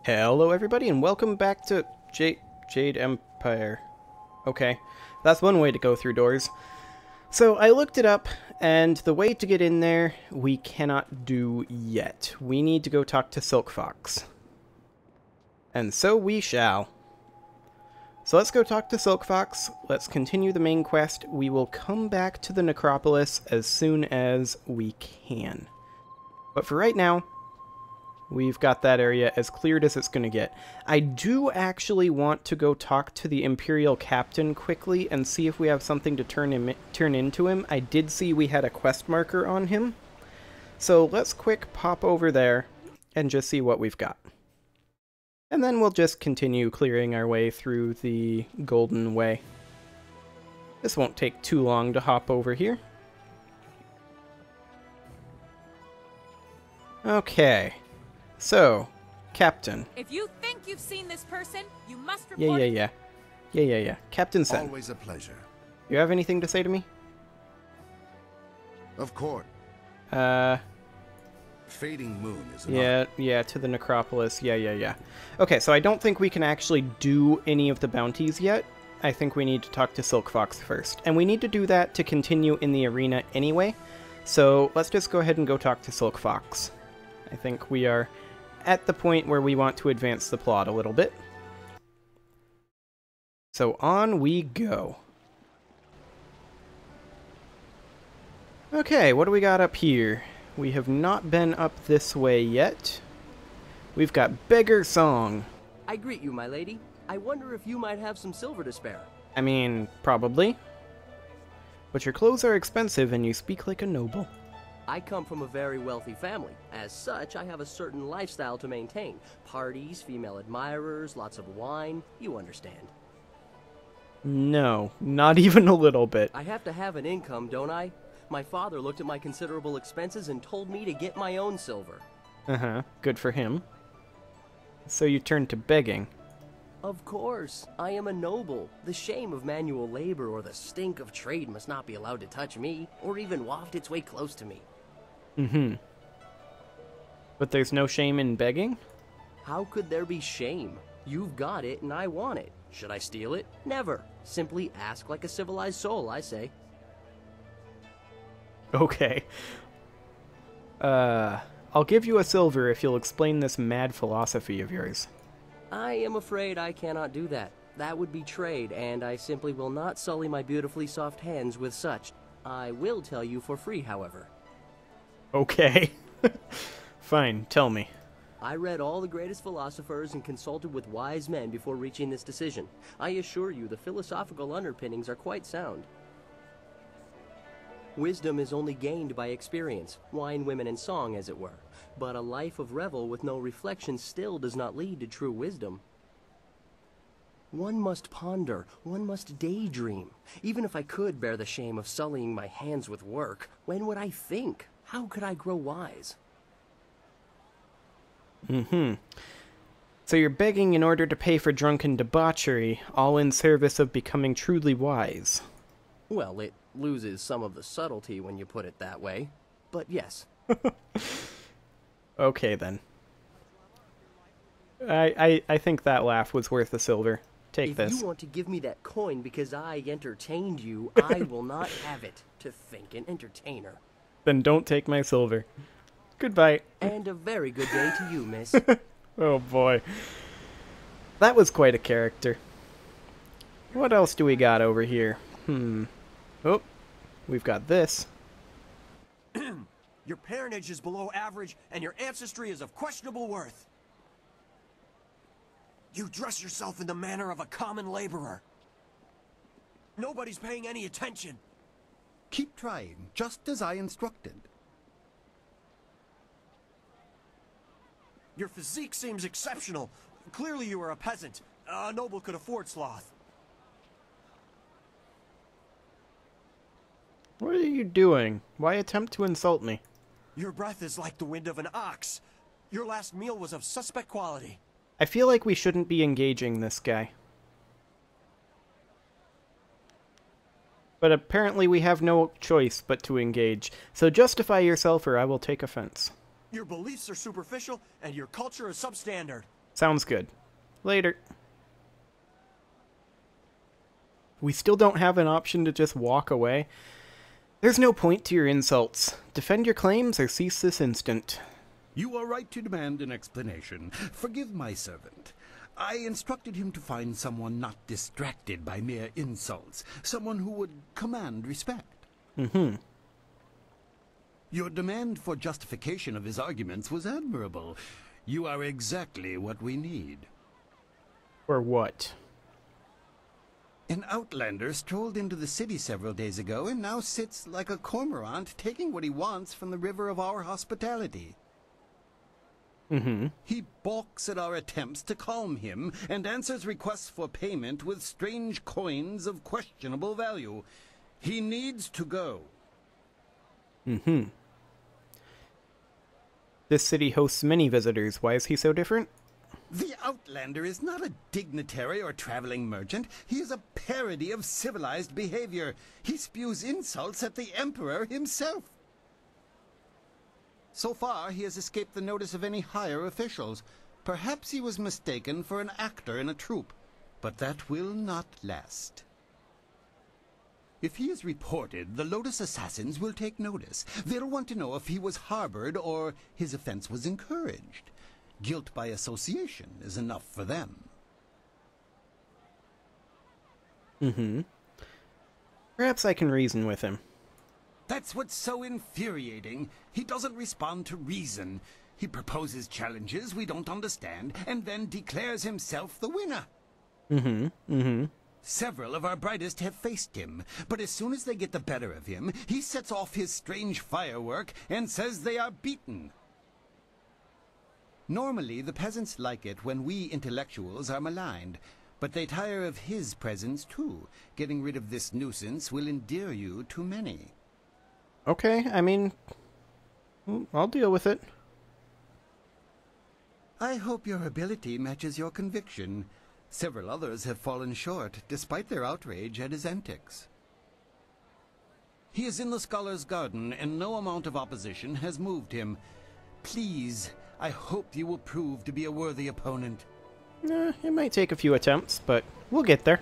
Hello everybody and welcome back to Jade Empire. Okay, that's one way to go through doors. So I looked it up, and the way to get in there we cannot do yet. We need to go talk to Silk Fox. And so we shall. So let's go talk to Silk Fox, let's continue the main quest. We will come back to the necropolis as soon as we can. But for right now, we've got that area as cleared as it's going to get. I do actually want to go talk to the Imperial Captain quickly and see if we have something to turn into him. I did see we had a quest marker on him. So let's quick pop over there and just see what we've got. And then we'll just continue clearing our way through the Golden Way. This won't take too long to hop over here. Okay. So, Captain. If you think you've seen this person, you must report. Yeah. Captain Sen. Always a pleasure. You have anything to say to me? Of course. Fading moon is an Yeah, to the necropolis. Yeah. Okay, so I don't think we can actually do any of the bounties yet. I think we need to talk to Silk Fox first. And we need to do that to continue in the arena anyway. So let's just go ahead and go talk to Silk Fox. I think we are at the point where we want to advance the plot a little bit. So on we go. Okay, what do we got up here? We have not been up this way yet. We've got Beggar Song. I greet you, my lady. I wonder if you might have some silver to spare. I mean, probably. But your clothes are expensive and you speak like a noble. I come from a very wealthy family. As such, I have a certain lifestyle to maintain. Parties, female admirers, lots of wine. You understand. No, not even a little bit. I have to have an income, don't I? My father looked at my considerable expenses and told me to get my own silver. Uh-huh, good for him. So you turned to begging. Of course. I am a noble. The shame of manual labor or the stink of trade must not be allowed to touch me, or even waft its way close to me. Mm-hmm. But there's no shame in begging? How could there be shame? You've got it and I want it. Should I steal it? Never. Simply ask like a civilized soul, I say. Okay. I'll give you a silver if you'll explain this mad philosophy of yours. I am afraid I cannot do that. That would be trade, and I simply will not sully my beautifully soft hands with such. I will tell you for free, however. Okay. Fine, tell me. I read all the greatest philosophers and consulted with wise men before reaching this decision. I assure you the philosophical underpinnings are quite sound. Wisdom is only gained by experience, wine, women, and song, as it were. But a life of revel with no reflection still does not lead to true wisdom. One must ponder, one must daydream. Even if I could bear the shame of sullying my hands with work, when would I think? How could I grow wise? Mm-hmm. So you're begging in order to pay for drunken debauchery, all in service of becoming truly wise. Well, it loses some of the subtlety when you put it that way. But yes. Okay, then. I think that laugh was worth a silver. Take this. If you want to give me that coin because I entertained you, I will not have it. To think an entertainer. Then don't take my silver. Goodbye. And a very good day to you, miss. Oh boy. That was quite a character. What else do we got over here? Oh, we've got this. Your parentage is below average, and your ancestry is of questionable worth. You dress yourself in the manner of a common laborer. Nobody's paying any attention. Keep trying, just as I instructed. Your physique seems exceptional. Clearly you are a peasant. A noble could afford sloth. What are you doing? Why attempt to insult me? Your breath is like the wind of an ox. Your last meal was of suspect quality. I feel like we shouldn't be engaging this guy. But apparently we have no choice but to engage. So justify yourself or I will take offense. Your beliefs are superficial, and your culture is substandard. Sounds good. Later. We still don't have an option to just walk away. There's no point to your insults. Defend your claims or cease this instant. You are right to demand an explanation. Forgive my servant. I instructed him to find someone not distracted by mere insults. Someone who would command respect. Mm-hmm. Your demand for justification of his arguments was admirable. You are exactly what we need. Or what? An outlander strolled into the city several days ago and now sits like a cormorant taking what he wants from the river of our hospitality. Mm-hmm. He balks at our attempts to calm him and answers requests for payment with strange coins of questionable value. He needs to go. Mm-hmm. This city hosts many visitors. Why is he so different? The outlander is not a dignitary or traveling merchant. He is a parody of civilized behavior. He spews insults at the emperor himself. So far, he has escaped the notice of any higher officials. Perhaps he was mistaken for an actor in a troupe, but that will not last. If he is reported, the Lotus assassins will take notice. They'll want to know if he was harbored or his offense was encouraged. Guilt by association is enough for them. Mm-hmm. Perhaps I can reason with him. That's what's so infuriating. He doesn't respond to reason. He proposes challenges we don't understand and then declares himself the winner. Mm-hmm. Mm-hmm. Several of our brightest have faced him, but as soon as they get the better of him, he sets off his strange firework and says they are beaten. Normally, the peasants like it when we intellectuals are maligned, but they tire of his presence too. Getting rid of this nuisance will endear you to many. Okay, I mean, I'll deal with it. I hope your ability matches your conviction. Several others have fallen short, despite their outrage at his antics. He is in the Scholar's Garden, and no amount of opposition has moved him. Please, I hope you will prove to be a worthy opponent. It might take a few attempts, but we'll get there.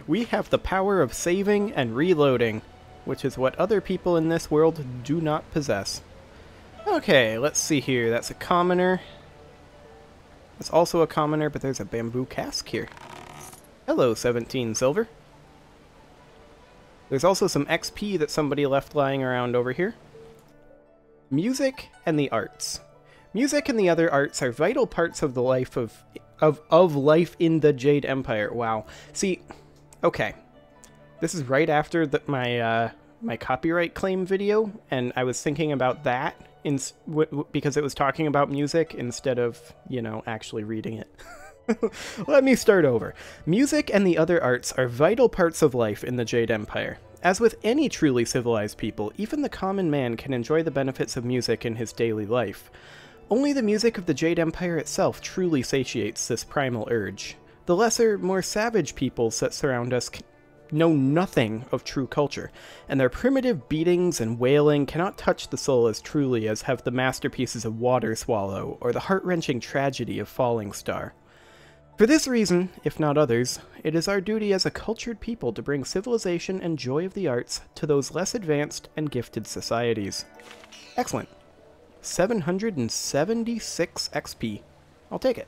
We have the power of saving and reloading, which is what other people in this world do not possess. Okay, let's see here. That's a commoner. That's also a commoner, but there's a bamboo cask here. Hello, 17 silver. There's also some XP that somebody left lying around over here. Music and the arts. Music and the other arts are vital parts of the life of life in the Jade Empire. Wow. See, okay. This is right after my copyright claim video, and I was thinking about that because it was talking about music instead of, you know, actually reading it. Let me start over. Music and the other arts are vital parts of life in the Jade Empire. As with any truly civilized people, even the common man can enjoy the benefits of music in his daily life. Only the music of the Jade Empire itself truly satiates this primal urge. The lesser, more savage peoples that surround us know nothing of true culture, and their primitive beatings and wailing cannot touch the soul as truly as have the masterpieces of Water Swallow or the heart-wrenching tragedy of Falling Star. For this reason, if not others, it is our duty as a cultured people to bring civilization and joy of the arts to those less advanced and gifted societies. Excellent. 776 XP. I'll take it.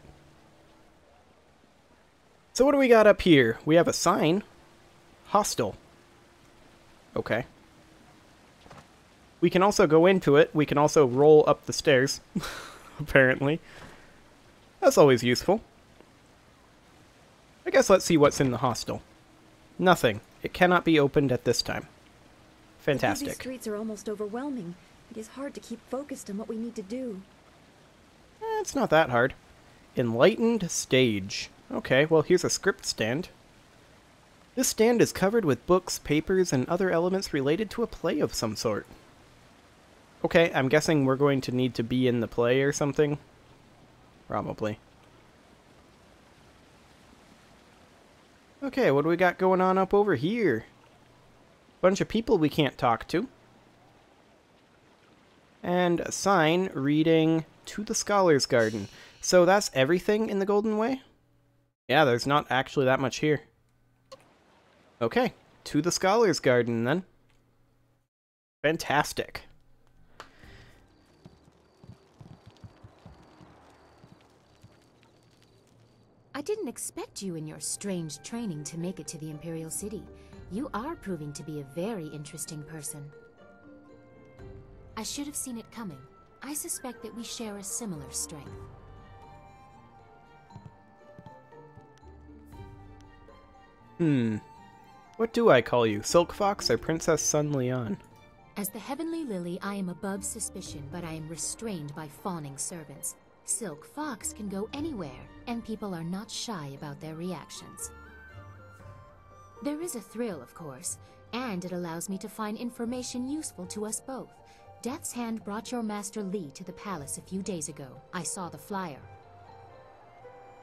So what do we got up here? We have a sign. Hostel. Okay. We can also go into it. We can also roll up the stairs. Apparently. That's always useful. I guess let's see what's in the hostel. Nothing. It cannot be opened at this time. Fantastic. The busy streets are almost overwhelming. It is hard to keep focused on what we need to do. It's not that hard. Enlightened stage. Okay, well here's a script stand. This stand is covered with books, papers, and other elements related to a play of some sort. Okay, I'm guessing we're going to need to be in the play or something. Probably. Okay, what do we got going on up over here? Bunch of people we can't talk to. And a sign reading, "To the Scholar's Garden." So that's everything in the Golden Way? Yeah, there's not actually that much here. Okay, to the Scholar's Garden then. Fantastic. I didn't expect you in your strange training to make it to the Imperial City. You are proving to be a very interesting person. I should have seen it coming. I suspect that we share a similar strength. What do I call you? Silk Fox or Princess Sun Leon? As the Heavenly Lily, I am above suspicion, but I am restrained by fawning servants. Silk Fox can go anywhere, and people are not shy about their reactions. There is a thrill, of course, and it allows me to find information useful to us both. Death's Hand brought your Master Li to the palace a few days ago. I saw the flyer.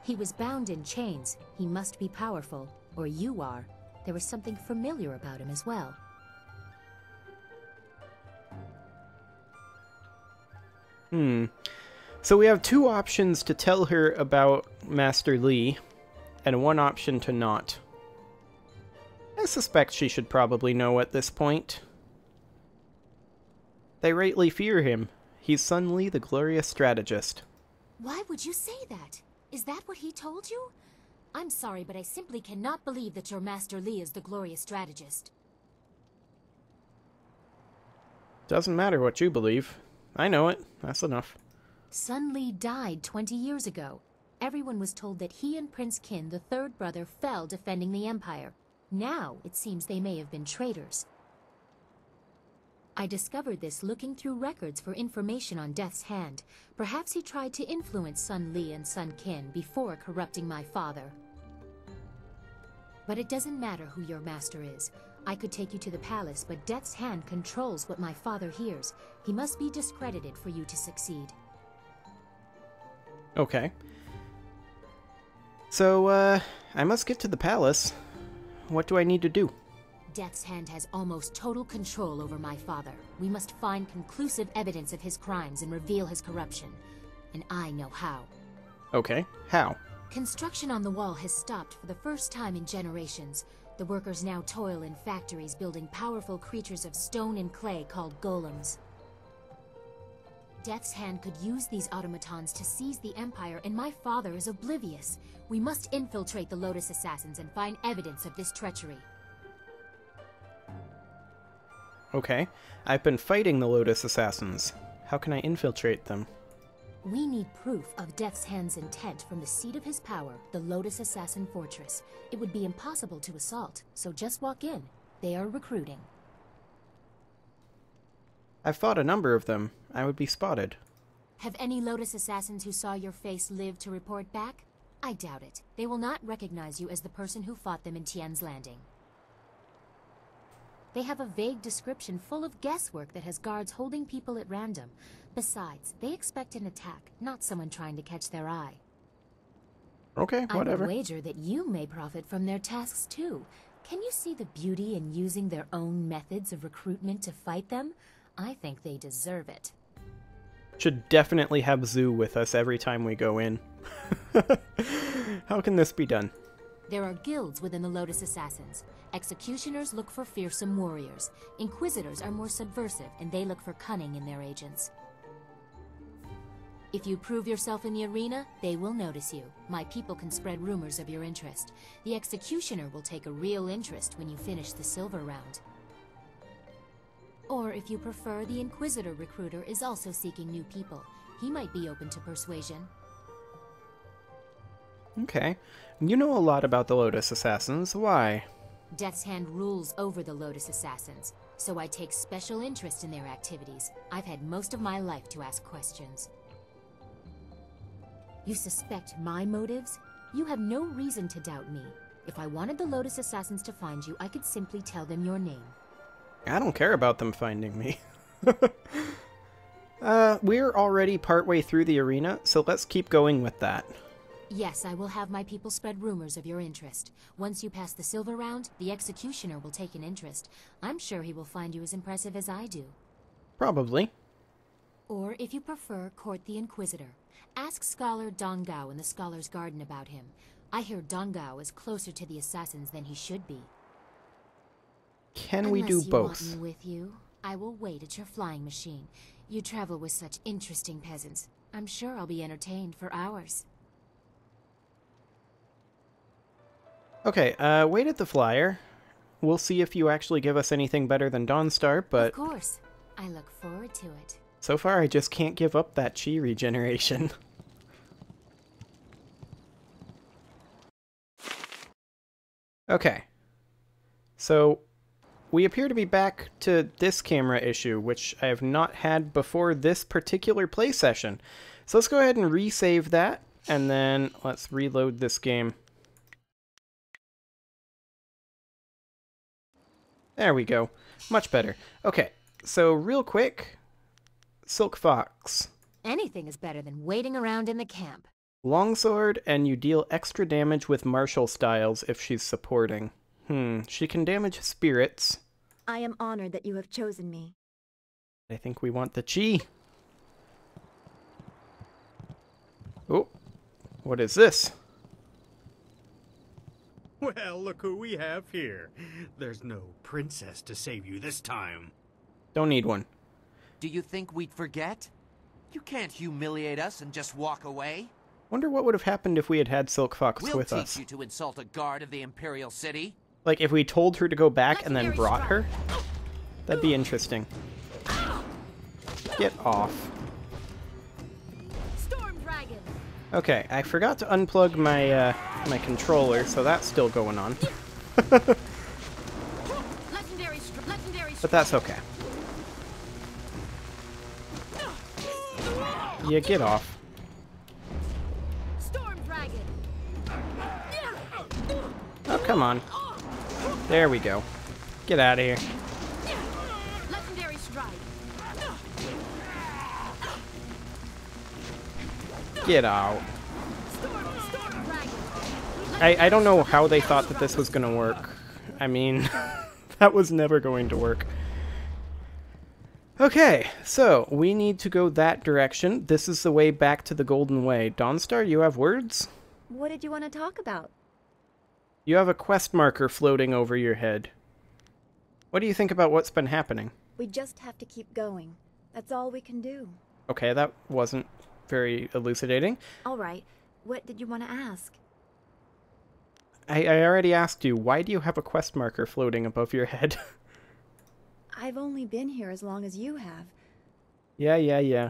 He was bound in chains. He must be powerful, or you are. There was something familiar about him as well. So we have two options to tell her about Master Li, and one option to not. I suspect she should probably know at this point. They rightly fear him. He's Sun Li, the glorious strategist. Why would you say that? Is that what he told you? I'm sorry, but I simply cannot believe that your Master Li is the glorious strategist. Doesn't matter what you believe. I know it. That's enough. Sun Li died 20 years ago. Everyone was told that he and Prince Qin, the third brother, fell defending the Empire. Now, it seems they may have been traitors. I discovered this looking through records for information on Death's Hand. Perhaps he tried to influence Sun Li and Sun Qin before corrupting my father. But it doesn't matter who your master is. I could take you to the palace, but Death's Hand controls what my father hears. He must be discredited for you to succeed. Okay. So, I must get to the palace. What do I need to do? Death's Hand has almost total control over my father. We must find conclusive evidence of his crimes and reveal his corruption. And I know how. Okay, how? Construction on the wall has stopped for the first time in generations. The workers now toil in factories building powerful creatures of stone and clay called golems. Death's Hand could use these automatons to seize the Empire, and my father is oblivious. We must infiltrate the Lotus Assassins and find evidence of this treachery. Okay. I've been fighting the Lotus Assassins. How can I infiltrate them? We need proof of Death's Hand's intent from the seat of his power, the Lotus Assassin Fortress. It would be impossible to assault, so just walk in. They are recruiting. I've fought a number of them. I would be spotted. Have any Lotus Assassins who saw your face lived to report back? I doubt it. They will not recognize you as the person who fought them in Tian's Landing. They have a vague description full of guesswork that has guards holding people at random. Besides, they expect an attack, not someone trying to catch their eye. Okay, whatever. I would wager that you may profit from their tasks too. Can you see the beauty in using their own methods of recruitment to fight them? I think they deserve it. Should definitely have Zoo with us every time we go in. How can this be done? There are guilds within the Lotus Assassins. Executioners look for fearsome warriors. Inquisitors are more subversive, and they look for cunning in their agents. If you prove yourself in the arena, they will notice you. My people can spread rumors of your interest. The Executioner will take a real interest when you finish the silver round. Or if you prefer, the Inquisitor recruiter is also seeking new people. He might be open to persuasion. Okay. You know a lot about the Lotus Assassins. Why? Death's Hand rules over the Lotus Assassins, so I take special interest in their activities. I've had most of my life to ask questions. You suspect my motives? You have no reason to doubt me. If I wanted the Lotus Assassins to find you, I could simply tell them your name. I don't care about them finding me. We're already partway through the arena, so let's keep going with that. Yes, I will have my people spread rumors of your interest. Once you pass the silver round, the Executioner will take an interest. I'm sure he will find you as impressive as I do. Probably. Or, if you prefer, court the Inquisitor. Ask Scholar Dongao in the Scholar's Garden about him. I hear Dongao is closer to the assassins than he should be. Can we do both? Unless you want me with you, I will wait at your flying machine. You travel with such interesting peasants. I'm sure I'll be entertained for hours. Okay, wait at the flyer. We'll see if you actually give us anything better than Dawnstar, but... Of course. I look forward to it. So far, I just can't give up that chi regeneration. Okay. So, we appear to be back to this camera issue, which I have not had before this particular play session. So let's go ahead and resave that, and then let's reload this game. There we go. Much better. Okay, so real quick, Silk Fox. Anything is better than waiting around in the camp. Longsword, and you deal extra damage with martial styles if she's supporting. She can damage spirits. I am honored that you have chosen me. I think we want the chi. Oh, what is this? Well, look who we have here. There's no princess to save you this time. Don't need one. Do you think we'd forget? You can't humiliate us and just walk away. Wonder what would have happened if we had had Silk Fox We'll with teach us. you to insult a guard of the Imperial City. Like, if we told her to go back and then Legendary brought her? That'd be interesting. Get off. Storm Dragon. Okay, I forgot to unplug my, my controller, so that's still going on. Legendary But that's okay. Yeah, get off. Storm Dragon. Oh, come on. There we go. Get out of here. Legendary Strike. Get out. Storm Dragon. I don't know how they thought that this was going to work. I mean, that was never going to work. Okay, so we need to go that direction. This is the way back to the Golden Way. Dawnstar, you have words? What did you want to talk about? You have a quest marker floating over your head. What do you think about what's been happening? We just have to keep going. That's all we can do. Okay, that wasn't very elucidating. All right. What did you want to ask? I already asked you, why do you have a quest marker floating above your head? I've only been here as long as you have. Yeah.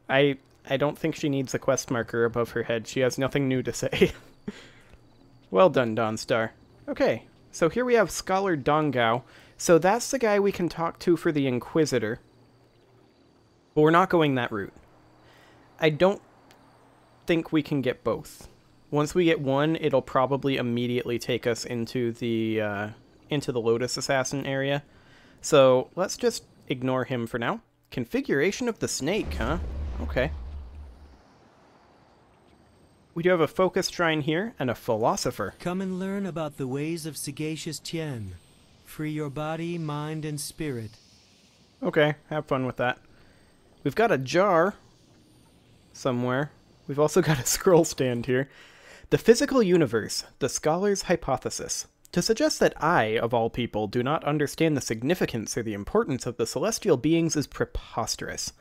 I don't think she needs a quest marker above her head. She has nothing new to say. Well done, Dawnstar. Okay, so here we have Scholar Dongao. So that's the guy we can talk to for the Inquisitor. But we're not going that route. I don't think we can get both. Once we get one, it'll probably immediately take us into the Lotus Assassin area. So let's just ignore him for now. Configuration of the snake, huh? Okay. We do have a focus shrine here, and a philosopher. Come and learn about the ways of sagacious Tien. Free your body, mind, and spirit. Okay, have fun with that. We've got a jar somewhere. We've also got a scroll stand here. The physical universe, the scholar's hypothesis. To suggest that I, of all people, do not understand the significance or the importance of the celestial beings is preposterous.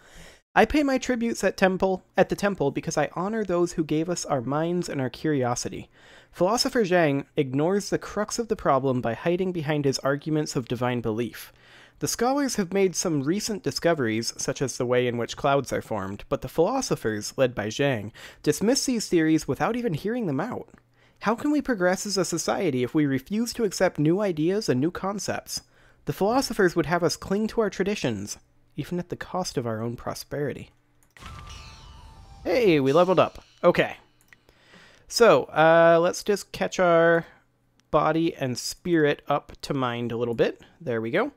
I pay my tributes at the temple because I honor those who gave us our minds and our curiosity. Philosopher Zhang ignores the crux of the problem by hiding behind his arguments of divine belief. The scholars have made some recent discoveries, such as the way in which clouds are formed, but the philosophers, led by Zhang, dismiss these theories without even hearing them out. How can we progress as a society if we refuse to accept new ideas and new concepts? The philosophers would have us cling to our traditions, even at the cost of our own prosperity. Hey, we leveled up. Okay. So, let's just catch our body and spirit up to mind a little bit. There we go.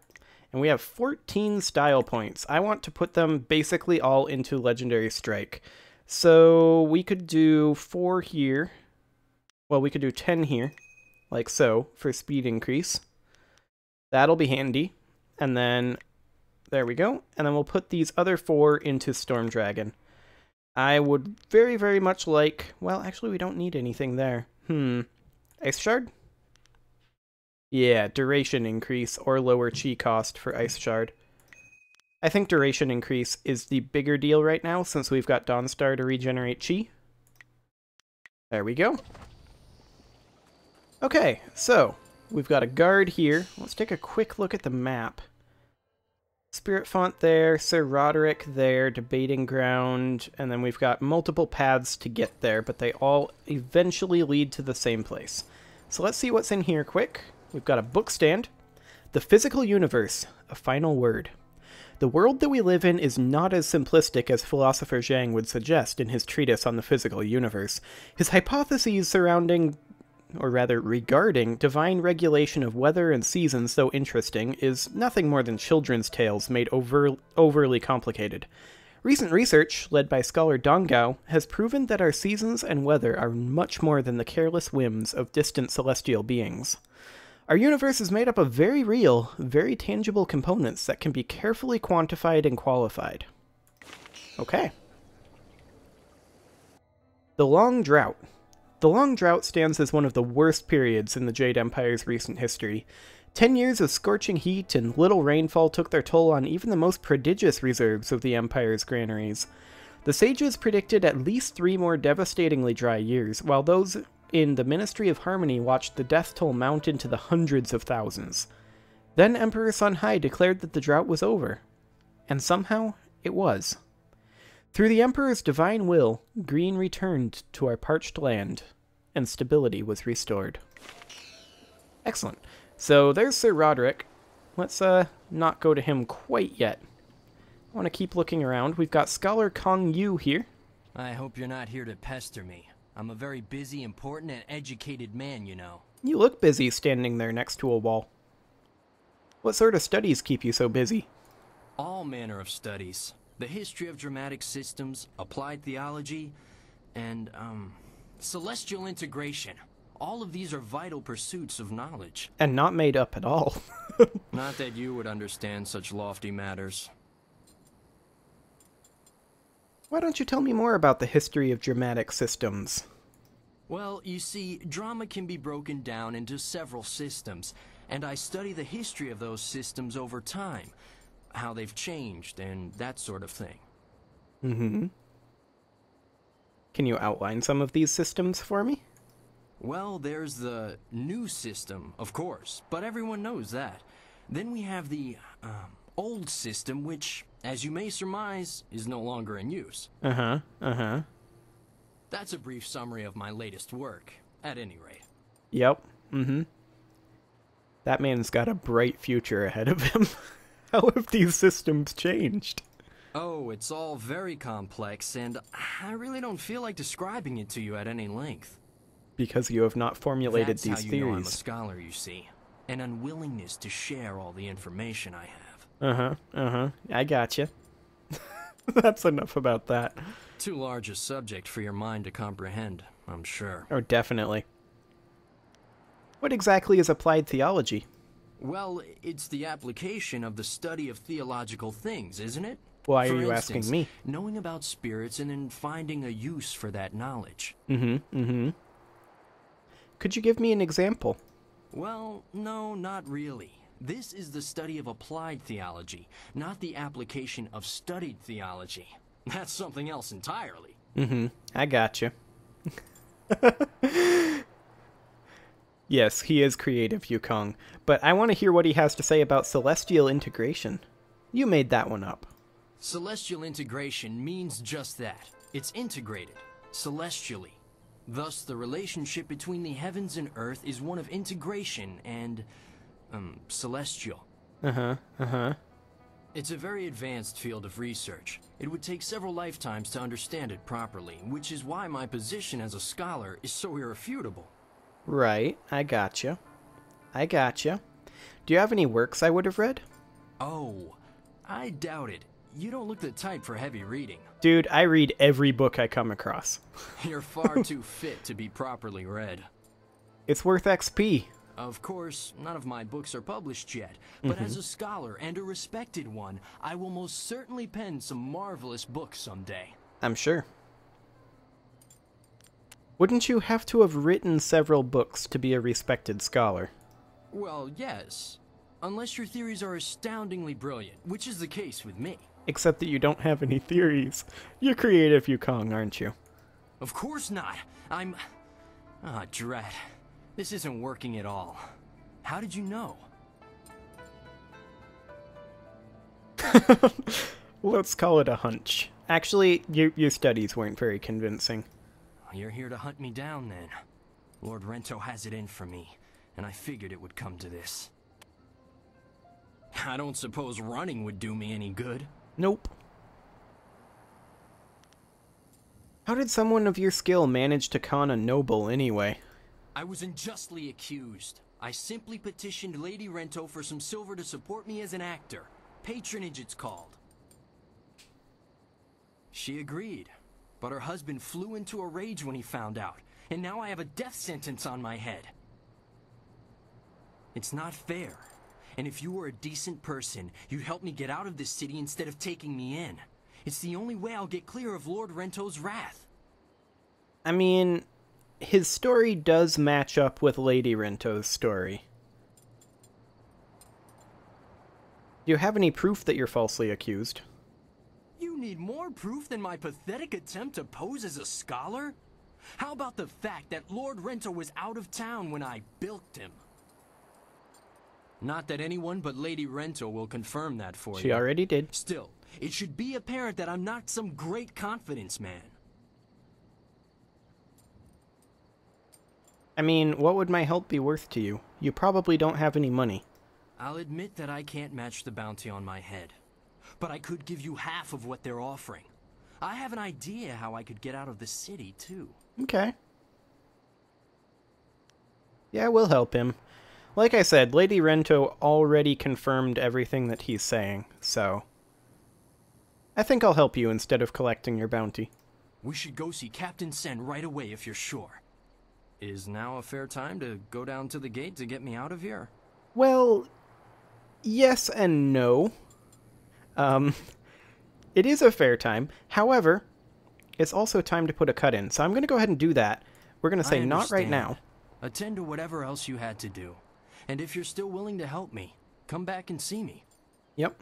And we have 14 style points. I want to put them basically all into Legendary Strike. So, we could do 4 here. Well, we could do 10 here, like so, for speed increase. That'll be handy. And then There we go. And then we'll put these other 4 into Storm Dragon. I would very, very much like... Well, actually, we don't need anything there. Ice Shard? Yeah, duration increase or lower chi cost for Ice Shard. I think duration increase is the bigger deal right now since we've got Dawnstar to regenerate chi. There we go. Okay, so we've got a guard here. Let's take a quick look at the map. Spirit Font there, Sir Roderick there, Debating Ground, and then we've got multiple paths to get there, but they all eventually lead to the same place. So let's see what's in here quick. We've got a book stand. The Physical Universe, a Final Word. The world that we live in is not as simplistic as philosopher Zhang would suggest in his treatise on the physical universe. His hypotheses surrounding, or rather regarding, divine regulation of weather and seasons, though interesting, is nothing more than children's tales made overly complicated. Recent research, led by scholar Dongao, has proven that our seasons and weather are much more than the careless whims of distant celestial beings. Our universe is made up of very real, very tangible components that can be carefully quantified and qualified. Okay. The Long Drought. The Long Drought stands as one of the worst periods in the Jade Empire's recent history. 10 years of scorching heat and little rainfall took their toll on even the most prodigious reserves of the Empire's granaries. The sages predicted at least 3 more devastatingly dry years, while those in the Ministry of Harmony watched the death toll mount into the hundreds of thousands. Then Emperor Sun Hai declared that the drought was over. And somehow, it was. Through the Emperor's divine will, green returned to our parched land, and stability was restored. Excellent. So there's Sir Roderick. Let's not go to him quite yet. I want to keep looking around. We've got Scholar Kong Yu here. I hope you're not here to pester me. I'm a very busy, important, and educated man, you know. You look busy standing there next to a wall. What sort of studies keep you so busy? All manner of studies. The history of dramatic systems, applied theology, and, celestial integration. All of these are vital pursuits of knowledge. And not made up at all. Not that you would understand such lofty matters. Why don't you tell me more about the history of dramatic systems? Well, you see, drama can be broken down into several systems, and I study the history of those systems over time, how they've changed, and that sort of thing. Mm-hmm. Can you outline some of these systems for me? Well, there's the new system, of course, but everyone knows that. Then we have the, old system, which, as you may surmise, is no longer in use. Uh-huh. That's a brief summary of my latest work, at any rate. Yep. Mm-hmm. That man's got a bright future ahead of him. How have these systems changed? Oh, it's all very complex, and I really don't feel like describing it to you at any length. Because you have not formulated That's these how you theories. know I'm a scholar, you see. An unwillingness to share all the information I have. I gotcha. That's enough about that. Too large a subject for your mind to comprehend, I'm sure. Oh, definitely. What exactly is applied theology? Well, it's the application of the study of theological things, isn't it? Why for are you instance, asking me? Knowing about spirits and then finding a use for that knowledge. Could you give me an example? Well, no, not really. This is the study of applied theology, not the application of studied theology. That's something else entirely. I gotcha. Yes, he is creative, Yukong, but I want to hear what he has to say about celestial integration. You made that one up. Celestial integration means just that. It's integrated, celestially. Thus, the relationship between the heavens and earth is one of integration and, celestial. It's a very advanced field of research. It would take several lifetimes to understand it properly, which is why my position as a scholar is so irrefutable. Right, I gotcha. Do you have any works I would have read? Oh, I doubt it. You don't look the type for heavy reading. Dude, I read every book I come across. You're far too fit to be properly read. It's worth XP. Of course, none of my books are published yet, but as a scholar and a respected one, I will most certainly pen some marvelous books someday. I'm sure. Wouldn't you have to have written several books to be a respected scholar? Well, yes. Unless your theories are astoundingly brilliant, which is the case with me. Except that you don't have any theories. You're creative, Yukong, aren't you? Of course not. I'm... Ah, drat. This isn't working at all. How did you know? Let's call it a hunch. Actually, your studies weren't very convincing. You're here to hunt me down, then. Lord Rento has it in for me, and I figured it would come to this. I don't suppose running would do me any good. Nope. How did someone of your skill manage to con a noble, anyway? I was unjustly accused. I simply petitioned Lady Rento for some silver to support me as an actor. Patronage, it's called. She agreed, but her husband flew into a rage when he found out, and now I have a death sentence on my head. It's not fair, and if you were a decent person, you'd help me get out of this city instead of taking me in. It's the only way I'll get clear of Lord Rento's wrath. I mean, his story does match up with Lady Rento's story. Do you have any proof that you're falsely accused? You need more proof than my pathetic attempt to pose as a scholar? How about the fact that Lord Rento was out of town when I bilked him? Not that anyone but Lady Rento will confirm that for you. She already did. Still, it should be apparent that I'm not some great confidence man. I mean, what would my help be worth to you? You probably don't have any money. I'll admit that I can't match the bounty on my head. But I could give you half of what they're offering. I have an idea how I could get out of the city, too. Okay. Yeah, we'll help him. Like I said, Lady Rento already confirmed everything that he's saying, so... I think I'll help you instead of collecting your bounty. We should go see Captain Sen right away if you're sure. Is now a fair time to go down to the gate to get me out of here? Well, yes and no. It is a fair time. However, it's also time to put a cut in, so I'm going to go ahead and do that. We're going to say not right now. Attend to whatever else you had to do. And if you're still willing to help me, come back and see me. Yep.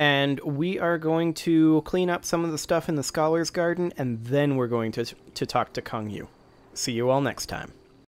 And we are going to clean up some of the stuff in the Scholar's Garden, and then we're going to talk to Kong Yu. See you all next time.